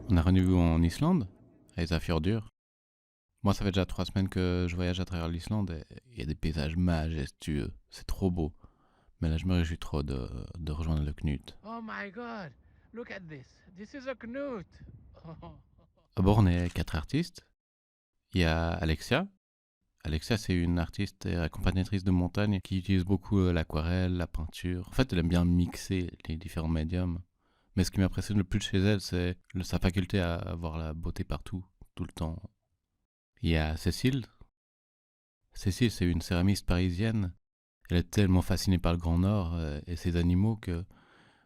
On a rendez-vous en Islande, à Eyjafjörður. Moi, ça fait déjà 3 semaines que je voyage à travers l'Islande et il y a des paysages majestueux. C'est trop beau. Mais là, je me réjouis trop de rejoindre le Knut. Oh my god, look at this. This is a Knut. À bord, on est 4 artistes. Il y a Alexia. Alexia, c'est une artiste et accompagnatrice de montagne qui utilise beaucoup l'aquarelle, la peinture. En fait, elle aime bien mixer les différents médiums. Mais ce qui m'impressionne le plus chez elle, c'est sa faculté à avoir la beauté partout, tout le temps. Il y a Cécile. Cécile, c'est une céramiste parisienne. Elle est tellement fascinée par le Grand Nord et ses animaux que...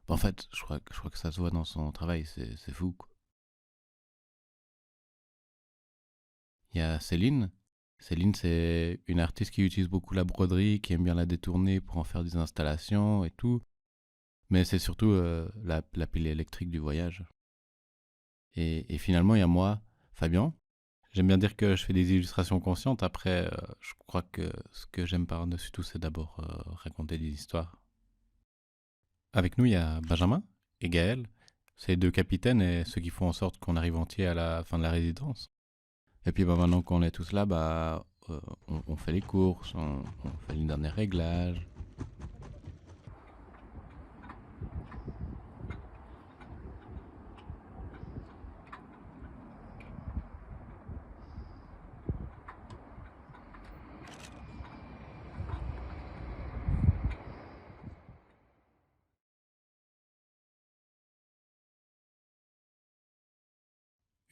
En fait, je crois que ça se voit dans son travail, c'est fou, quoi. Il y a Céline. Céline, c'est une artiste qui utilise beaucoup la broderie, qui aime bien la détourner pour en faire des installations et tout. Mais c'est surtout la pile électrique du voyage. Et finalement, il y a moi, Fabien. J'aime bien dire que je fais des illustrations conscientes. Après, je crois que ce que j'aime par-dessus tout, c'est d'abord raconter des histoires. Avec nous, il y a Benjamin et Gaël. C'est les deux capitaines et ceux qui font en sorte qu'on arrive entier à la fin de la résidence. Et puis maintenant qu'on est tous là, on fait les courses, on fait les derniers réglages.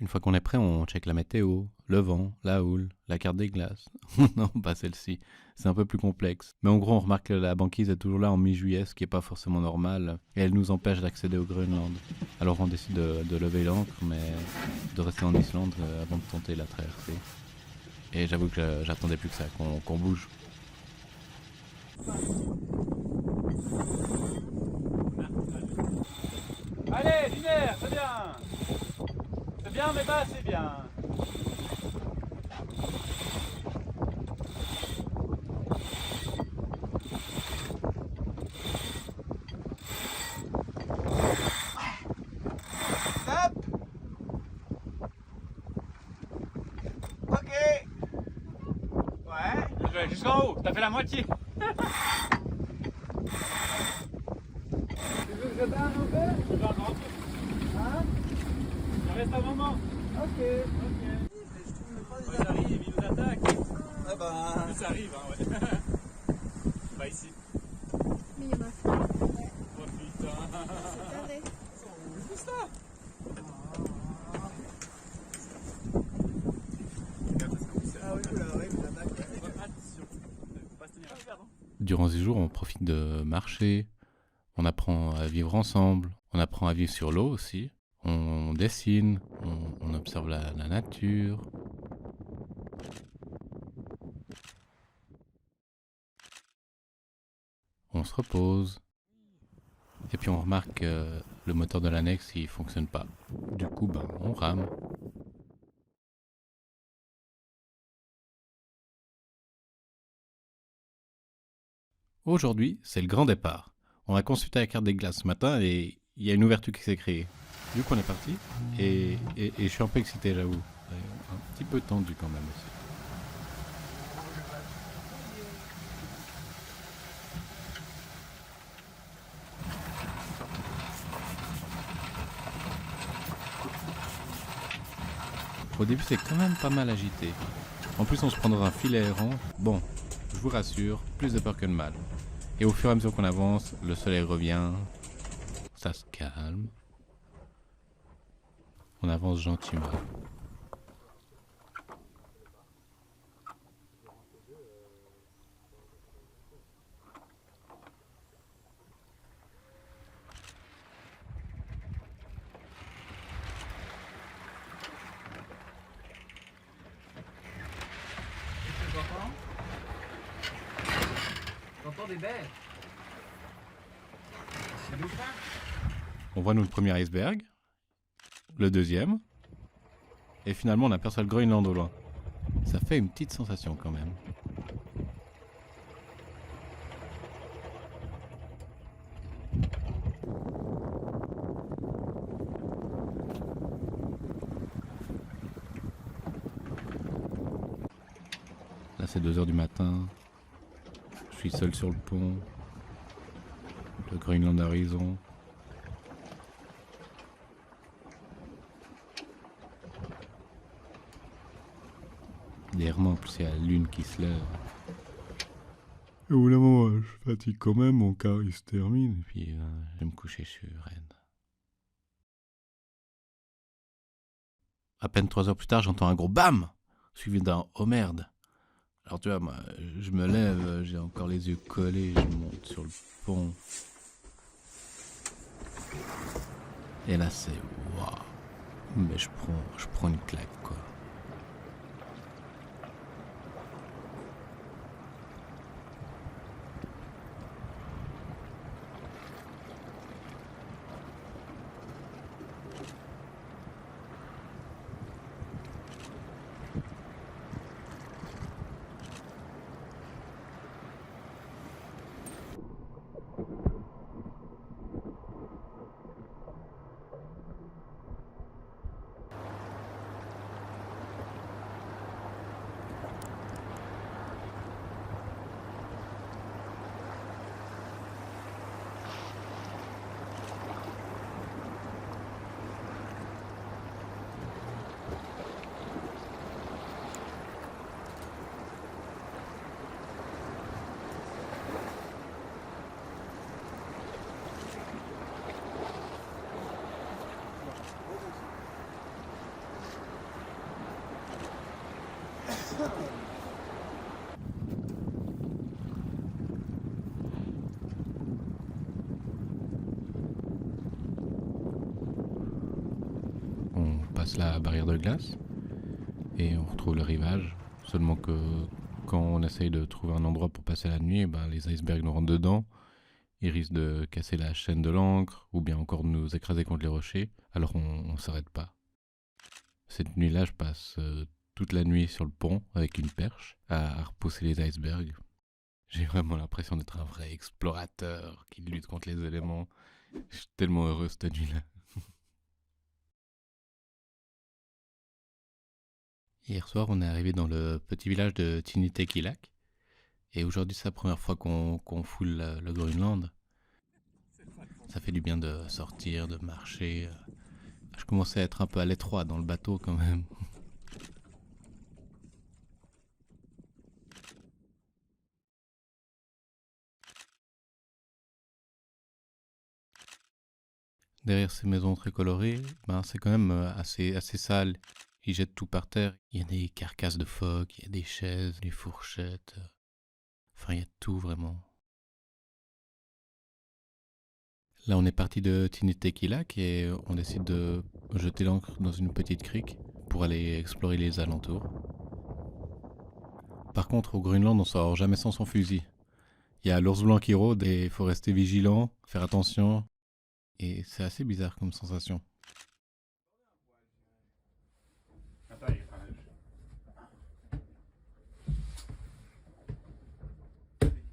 Une fois qu'on est prêt, on check la météo, le vent, la houle, la carte des glaces. Non, pas celle-ci. C'est un peu plus complexe. Mais en gros, on remarque que la banquise est toujours là en mi-juillet, ce qui n'est pas forcément normal. Et elle nous empêche d'accéder au Groenland. Alors on décide de lever l'ancre, mais de rester en Islande avant de tenter la traversée. Et j'avoue que j'attendais plus que ça, qu'on bouge. Allez, linéaire, c'est bien. C'est bien, mais bas, c'est bien. Stop. Ok. Ouais. Je vais jusqu'en haut, t'as fait la moitié. Tu veux que je t'aide un peu? Je vais un grand peu. Hein? Ça reste un moment. Ok. Ouais, j'arrive, il nous attaque. Ah bah. Ça arrive, hein, ouais. Pas ici. Mais il y en a fait. Oh putain. Regardez. C'est ça. Ah oui, là, ouais, il nous attaque. Attention. Faut pas se tenir à faire, non? Durant ces jours, on profite de marcher, on apprend à vivre ensemble, on apprend à vivre sur l'eau aussi. On dessine, on observe la nature. On se repose. Et puis on remarque que le moteur de l'annexe il fonctionne pas. Du coup, on rame. Aujourd'hui, c'est le grand départ. On a consulté la carte des glaces ce matin et il y a une ouverture qui s'est créée. Du coup, on est parti et je suis un peu excité, j'avoue. Un petit peu tendu quand même aussi. Au début, c'est quand même pas mal agité. En plus, on se prend dans un filet errant. Bon, je vous rassure, plus de peur que de mal. Et au fur et à mesure qu'on avance, le soleil revient, ça se calme. On avance gentiment. T'entends des bêtes? Des dauphins? On voit nous le premier iceberg, le deuxième, et finalement on aperçoit le Groenland au loin. Ça fait une petite sensation quand même. c'est 2 heures du matin. Je suis seul sur le pont. Le Groenland à horizon. Derrière moi, en plus, il y a la lune qui se lève. Et au bout d'un moment, je fatigue quand même, mon quart il se termine. Et puis, je vais me coucher sur Rennes. À peine 3 heures plus tard, j'entends un gros BAM suivi d'un oh merde. Alors tu vois, moi, je me lève, j'ai encore les yeux collés, je monte sur le pont. Et là, c'est waouh. Mais je prends une claque, quoi. On passe la barrière de glace et on retrouve le rivage. Seulement que quand on essaye de trouver un endroit pour passer la nuit, ben, les icebergs nous rentrent dedans. Ils risquent de casser la chaîne de l'ancre ou bien encore de nous écraser contre les rochers. Alors on s'arrête pas. Cette nuit-là, je passe toute la nuit sur le pont avec une perche à repousser les icebergs. J'ai vraiment l'impression d'être un vrai explorateur qui lutte contre les éléments. Je suis tellement heureux cette nuit-là. Hier soir, on est arrivé dans le petit village de Tinitekilak. Et aujourd'hui, c'est la première fois qu'on foule le Groenland. Ça fait du bien de sortir, de marcher. Je commençais à être un peu à l'étroit dans le bateau quand même. Derrière ces maisons très colorées, ben, c'est quand même assez sale. Ils jettent tout par terre. Il y a des carcasses de phoques, il y a des chaises, des fourchettes. Enfin, il y a tout vraiment. Là, on est parti de Tinitekilak et on décide de jeter l'ancre dans une petite crique pour aller explorer les alentours. Par contre, au Groenland, on sort jamais sans son fusil. Il y a l'ours blanc qui rôde et il faut rester vigilant, faire attention. Et c'est assez bizarre comme sensation.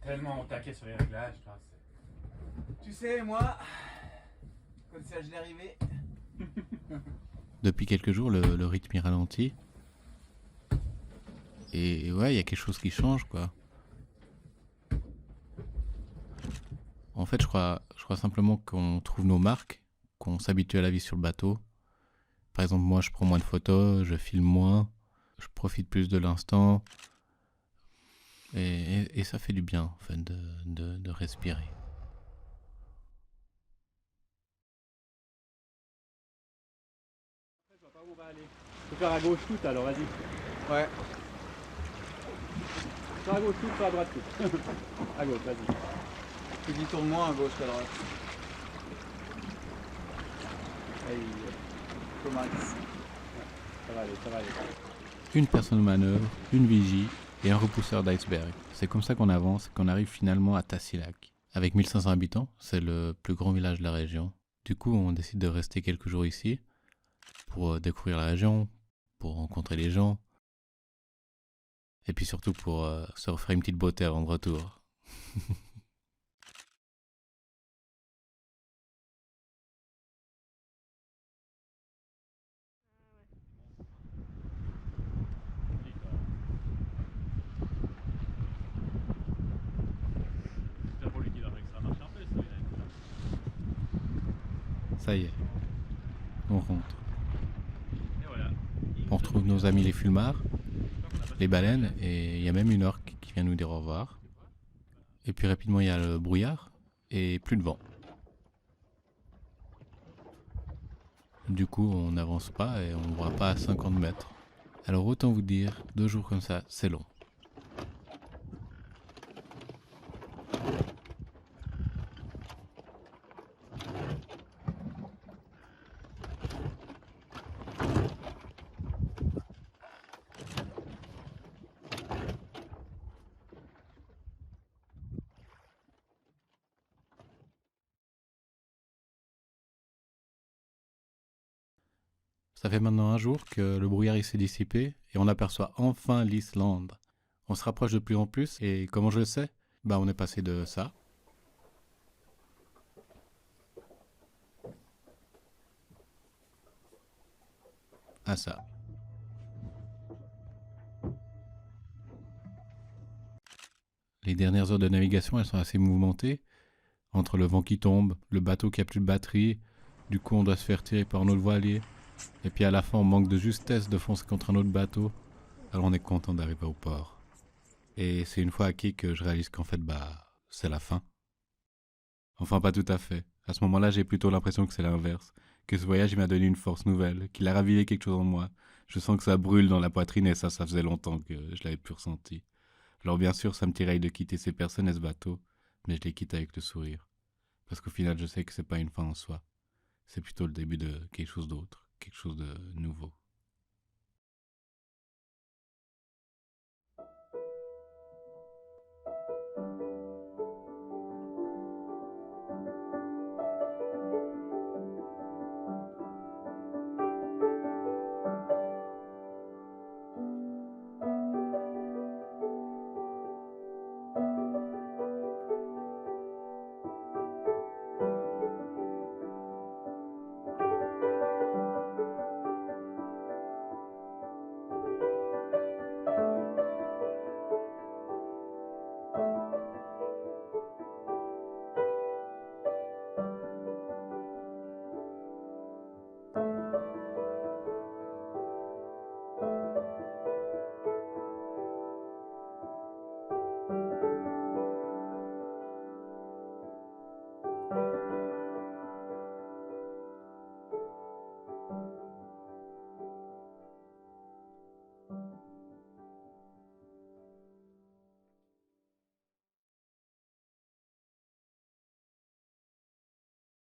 Tellement au taquet sur les réglages, toi. Tu sais, moi, comme ça je l'ai arrivé. Depuis quelques jours, le rythme est ralenti. Et ouais, il y a quelque chose qui change, quoi. En fait, je crois simplement qu'on trouve nos marques, qu'on s'habitue à la vie sur le bateau. Par exemple, moi, je prends moins de photos, je filme moins, je profite plus de l'instant. Et ça fait du bien, en fait, de respirer. Je vois pas où on va aller. Faut faire à gauche tout alors, vas-y. Ouais. Soit à gauche tout, soit à droite tout. À gauche, vas-y. Tu dis tourne moins à gauche qu'à droite. Allez, Comax. ça va aller, ça va aller. Une personne de manœuvre, une vigie et un repousseur d'iceberg. C'est comme ça qu'on avance et qu'on arrive finalement à Tassilak. Avec 1500 habitants, c'est le plus grand village de la région. Du coup, on décide de rester quelques jours ici pour découvrir la région, pour rencontrer les gens et puis surtout pour se refaire une petite beauté avant de retour. Ça y est, on rentre. Et voilà. On retrouve nos amis les fulmards, les baleines, et il y a même une orque qui vient nous dire au revoir. Et puis rapidement, il y a le brouillard et plus de vent. Du coup, on n'avance pas et on ne voit pas à 50 mètres. Alors autant vous dire, 2 jours comme ça, c'est long. Ça fait maintenant un jour que le brouillard il s'est dissipé et on aperçoit enfin l'Islande. On se rapproche de plus en plus et comment je le sais? Bah on est passé de ça à ça. Les dernières heures de navigation elles sont assez mouvementées. Entre le vent qui tombe, le bateau qui a plus de batterie, du coup on doit se faire tirer par un autre voilier. Et puis à la fin on manque de justesse de foncer contre un autre bateau. Alors on est content d'arriver au port. Et c'est une fois à quai que je réalise qu'en fait bah c'est la fin. Enfin pas tout à fait. À ce moment-là j'ai plutôt l'impression que c'est l'inverse. Que ce voyage il m'a donné une force nouvelle, qu'il a ravivé quelque chose en moi. Je sens que ça brûle dans la poitrine et ça faisait longtemps que je l'avais plus ressenti. Alors bien sûr ça me tiraille de quitter ces personnes et ce bateau, mais je les quitte avec le sourire. Parce qu'au final je sais que c'est pas une fin en soi. C'est plutôt le début de quelque chose d'autre, quelque chose de nouveau.